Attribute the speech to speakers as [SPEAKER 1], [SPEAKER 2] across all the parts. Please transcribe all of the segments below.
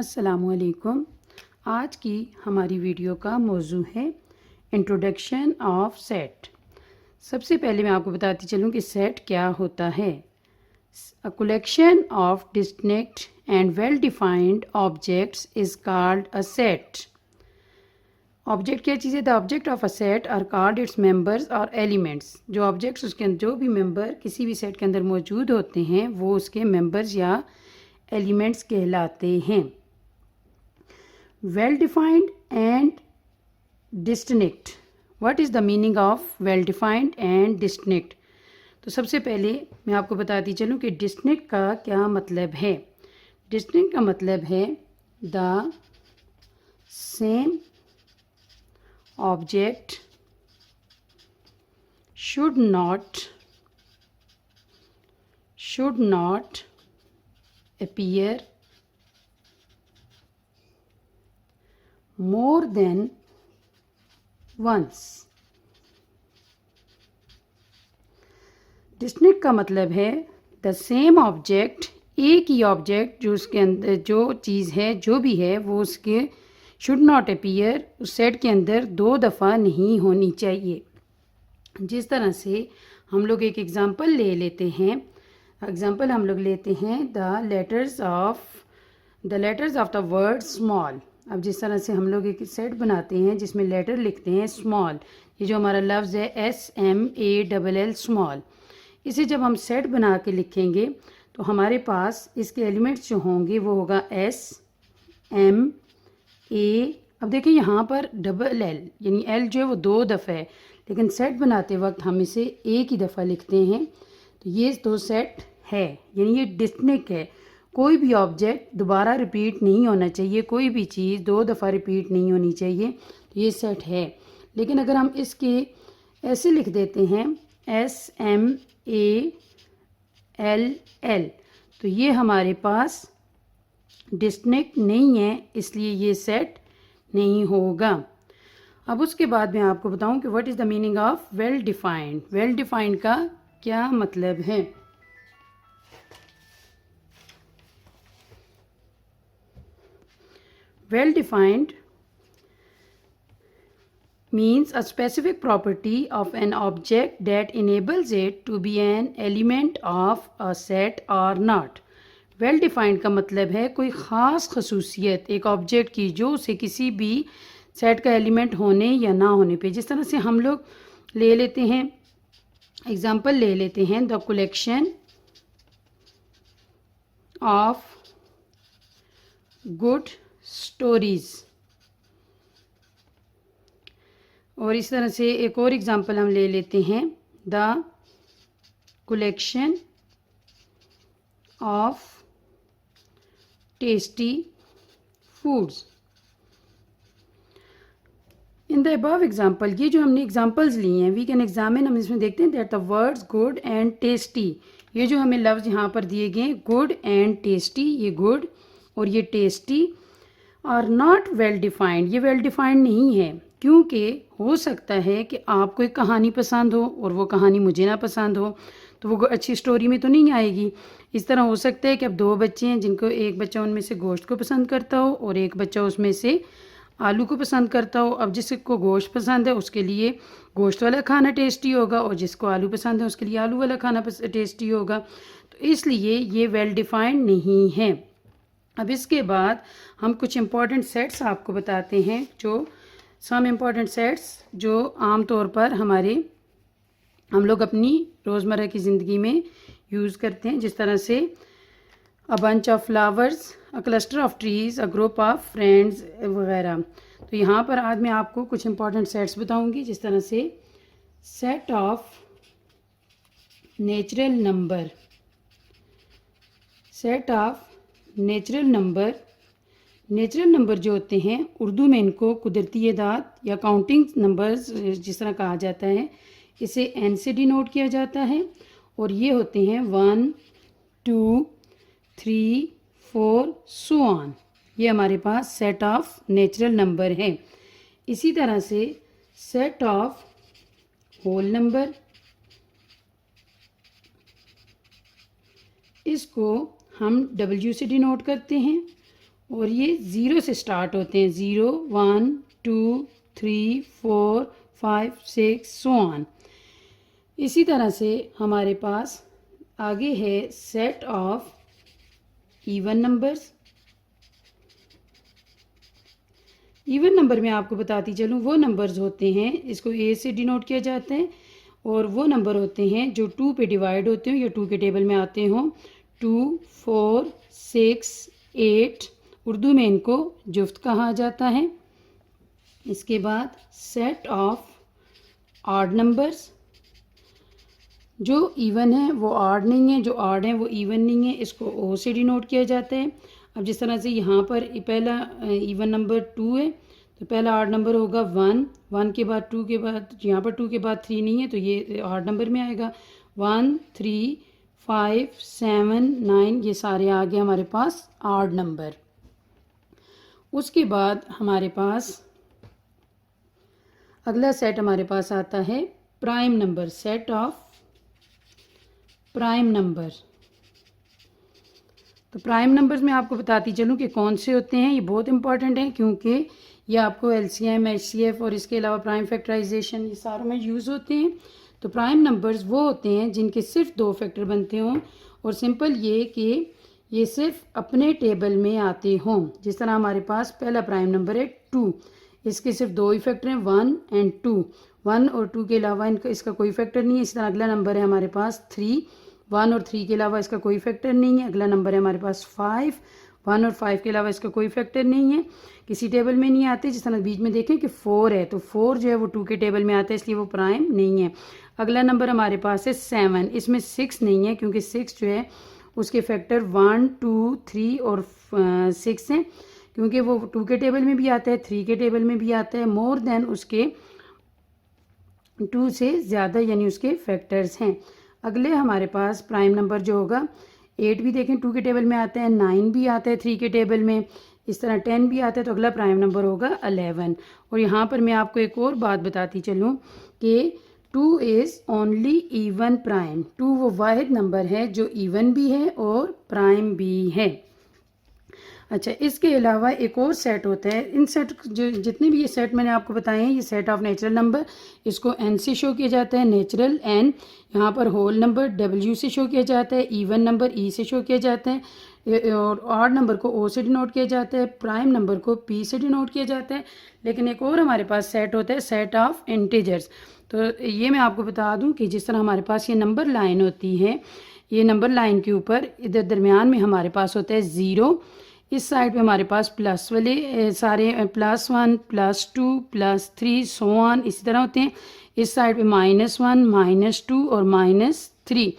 [SPEAKER 1] अस्सलामुअलैकुम। आज की हमारी वीडियो का मौजू है इंट्रोडक्शन ऑफ सेट। सबसे पहले मैं आपको बताती चलूँ कि सेट क्या होता है। A collection of distinct and well defined objects is called a set. Object क्या चीज़ है? The object of a set are called its members और एलिमेंट्स। जो ऑब्जेक्ट्स उसके अंदर जो भी मेंबर किसी भी सेट के अंदर मौजूद होते हैं वो उसके मेंबर्स या एलिमेंट्स कहलाते हैं। Well defined and distinct. What is the meaning of well defined and distinct? तो सबसे पहले मैं आपको बताती चलूँ कि डिस्टिंक्ट का क्या मतलब है। डिस्टिंक्ट का मतलब है the same object should not appear more than once। Distinct का मतलब है द सेम ऑब्जेक्ट, एक ही ऑब्जेक्ट जो उसके अंदर जो चीज़ है जो भी है वो उसके शुड नॉट अपीयर उस सेट के अंदर दो दफ़ा नहीं होनी चाहिए। जिस तरह से हम लोग एक एग्ज़ाम्पल ले लेते हैं, एग्ज़ाम्पल हम लोग लेते हैं the letters of the word small. अब जिस तरह से हम लोग एक सेट बनाते हैं जिसमें लेटर लिखते हैं स्मॉल, ये जो हमारा लफ्ज़ है SMALL स्मॉल, इसे जब हम सेट बना के लिखेंगे तो हमारे पास इसके एलिमेंट्स जो होंगे वो होगा SMA। अब देखिए यहाँ पर डबल एल यानी एल जो है वो दो दफ़ा है, लेकिन सेट बनाते वक्त हम इसे एक ही दफ़ा लिखते हैं। तो ये दो सेट है यानी ये डिस्टिंक्ट है। कोई भी ऑब्जेक्ट दोबारा रिपीट नहीं होना चाहिए, कोई भी चीज़ दो दफ़ा रिपीट नहीं होनी चाहिए, तो ये सेट है। लेकिन अगर हम इसके ऐसे लिख देते हैं SMALL तो ये हमारे पास डिस्टिंक्ट नहीं है, इसलिए ये सेट नहीं होगा। अब उसके बाद मैं आपको बताऊं कि what is the meaning of well defined. Well defined का क्या मतलब है? Well defined means a specific property of an object that enables it to be an element of a set or not। Well defined का मतलब है कोई ख़ास खसूसियत एक ऑब्जेक्ट की जो उसे किसी भी सेट का एलिमेंट होने या ना होने पे। जिस तरह से हम लोग ले लेते हैं एग्जांपल ले लेते हैं the collection of good stories, और इस तरह से एक और एग्जांपल हम ले लेते हैं the collection of tasty foods. In the above example, ये जो हमने एग्जाम्पल्स लिए हैं वी कैन एग्जामिन, हम इसमें देखते हैं that the words good and tasty, ये जो हमें लफ्ज़ यहाँ पर दिए गए गुड एंड टेस्टी, ये गुड और ये tasty are not well defined, ये वेल डिफाइंड नहीं है। क्योंकि हो सकता है कि आपको एक कहानी पसंद हो और वो कहानी मुझे ना पसंद हो, तो वो अच्छी स्टोरी में तो नहीं आएगी। इस तरह हो सकता है कि अब दो बच्चे हैं जिनको एक बच्चा उनमें से गोश्त को पसंद करता हो और एक बच्चा उसमें से आलू को पसंद करता हो। अब जिसको गोश्त पसंद है उसके लिए गोश्त वाला खाना टेस्टी होगा और जिसको आलू पसंद है उसके लिए आलू वाला खाना टेस्टी होगा। तो इसलिए ये वेल डिफाइंड नहीं है। अब इसके बाद हम कुछ इम्पॉर्टेंट सेट्स आपको बताते हैं, जो सम इम्पॉर्टेंट सेट्स जो आम तौर पर हम लोग अपनी रोज़मर्रा की ज़िंदगी में यूज़ करते हैं। जिस तरह से a bunch of flowers, a cluster of trees, a group of friends वगैरह। तो यहाँ पर आज मैं आपको कुछ इम्पॉर्टेंट सेट्स बताऊँगी, जिस तरह से set of natural number. Set of natural number, natural number जो होते हैं उर्दू में इनको कुदरती एदाद या काउंटिंग नंबर्स जिस तरह कहा जाता है, इसे एन से डिनोट किया जाता है और ये होते हैं 1 2 3 4 सो ऑन। ये हमारे पास सेट ऑफ नेचुरल नंबर है। इसी तरह से सेट ऑफ होल नंबर, इसको हम W से डिनोट करते हैं और ये 0 से स्टार्ट होते हैं, 0 1 2 3 4 5 6 सो ऑन। इसी तरह से हमारे पास आगे है set of even numbers. Even number में आपको बताती चलूँ, वो नंबर्स होते हैं, इसको ए से डिनोट किया जाता है, और वो नंबर होते हैं जो 2 पे डिवाइड होते हो या 2 के टेबल में आते हों। 2 4 6 8, उर्दू में इनको जुफ्त कहा जाता है। इसके बाद सेट ऑफ ऑड नंबर्स, जो इवन है वो ऑड नहीं है, जो ऑड है वो इवन नहीं है, इसको ओ से डिनोट किया जाता है। अब जिस तरह से यहाँ पर पहला इवन नंबर 2 है, तो पहला ऑड नंबर होगा 1, 1 के बाद 2 के बाद, यहाँ पर 2 के बाद 3 नहीं है तो ये ऑड नंबर में आएगा। 1 3 5 7 9, ये सारे आ गए हमारे पास ऑड नंबर। उसके बाद हमारे पास अगला सेट हमारे पास आता है prime number, set of prime number. तो प्राइम नंबर्स में आपको बताती चलूँ कि कौन से होते हैं। ये बहुत इंपॉर्टेंट है क्योंकि ये आपको एलसीएम, एचसीएफ और इसके अलावा प्राइम फैक्टराइजेशन, ये सारों में यूज़ होते हैं। तो प्राइम नंबर्स वो होते हैं जिनके सिर्फ 2 फैक्टर बनते हों, और सिंपल ये कि ये सिर्फ अपने टेबल में आते हों। जिस तरह हमारे पास पहला प्राइम नंबर है 2, इसके सिर्फ 2 ही फैक्टर हैं, 1 एंड 2। 1 और 2 के अलावा इसका कोई फैक्टर नहीं है। इसी तरह अगला नंबर है हमारे पास 3, 1 और 3 के अलावा इसका कोई फैक्टर नहीं है। अगला नंबर है हमारे पास 5, 1 और 5 के अलावा इसका कोई फैक्टर नहीं है, किसी टेबल में नहीं आते। जिस तरह बीच में देखें कि 4 है, तो 4 जो है वो 2 के टेबल में आता है, इसलिए वो प्राइम नहीं है। अगला नंबर हमारे पास है 7, इसमें 6 नहीं है क्योंकि 6 जो है उसके फैक्टर 1 2 3 और 6 हैं, क्योंकि वो 2 के टेबल में भी आता है, 3 के टेबल में भी आता है, मोर देन उसके 2 से ज़्यादा, यानी उसके फैक्टर्स हैं। अगले हमारे पास प्राइम नंबर जो होगा 8 भी देखें 2 के टेबल में आता है, 9 भी आता है 3 के टेबल में, इस तरह 10 भी आता है। तो अगला प्राइम नंबर होगा 11। और यहाँ पर मैं आपको एक और बात बताती चलूँ कि 2 इज़ ओनली इवन प्राइम। 2 वो वाहिद नंबर है जो इवन भी है और प्राइम भी है। अच्छा, इसके अलावा एक और सेट होता है। इन सेट जो जितने भी ये सेट मैंने आपको बताए हैं, ये सेट ऑफ नेचुरल नंबर, इसको एन से शो किया जाता है, नेचुरल एन। यहाँ पर होल नंबर डब्ल्यू से शो किया जाता है, इवन नंबर ई से शो किया जाता है, और ऑड नंबर को ओ से डिनोट किया जाता है, प्राइम नंबर को पी से डिनोट किया जाता है। लेकिन एक और हमारे पास सेट होता है, सेट ऑफ इंटीजर्स। तो ये मैं आपको बता दूँ कि जिस तरह हमारे पास ये नंबर लाइन होती है, ये नंबर लाइन के ऊपर इधर दरमियान में हमारे पास होता है 0, इस साइड पे हमारे पास प्लस वाले सारे +1 +2 +3 सो ऑन इसी तरह होते हैं। इस साइड पे -1 -2 और -3।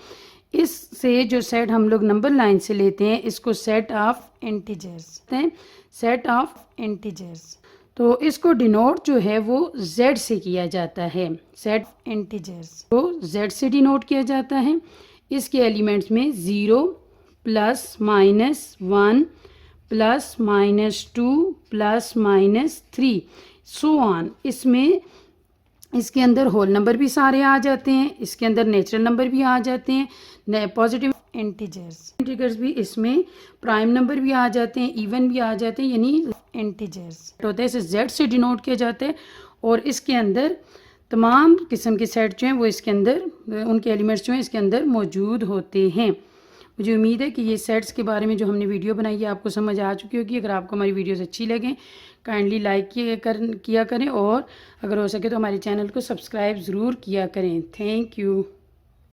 [SPEAKER 1] इससे जो सेट हम लोग नंबर लाइन से लेते हैं, इसको सेट ऑफ इंटीजर्स कहते हैं, सेट ऑफ इंटीजर्स। तो इसको डिनोट जो है वो z से किया जाता है, सेट इंटीजर्स को z से डिनोट किया जाता है। इसके एलिमेंट्स में 0 +-1 +-2 +-3 सो ऑन। इसमें इसके अंदर होल नंबर भी सारे आ जाते हैं, इसके अंदर नेचुरल नंबर भी आ जाते हैं, पॉजिटिव इंटीजर्स भी, इसमें प्राइम नंबर भी आ जाते हैं, इवन भी आ जाते हैं, यानी इंटीजर्स होता है। इसे जेड से डिनोट किया जाता है, और इसके अंदर तमाम किस्म के सेट जो हैं वो इसके अंदर, उनके एलिमेंट्स जो हैं इसके अंदर मौजूद होते हैं। मुझे उम्मीद है कि ये सेट्स के बारे में जो हमने वीडियो बनाई है आपको समझ आ चुकी होगी। अगर आपको हमारी वीडियोस अच्छी लगें, काइंडली लाइक किया करें, और अगर हो सके तो हमारे चैनल को सब्सक्राइब ज़रूर किया करें। Thank you.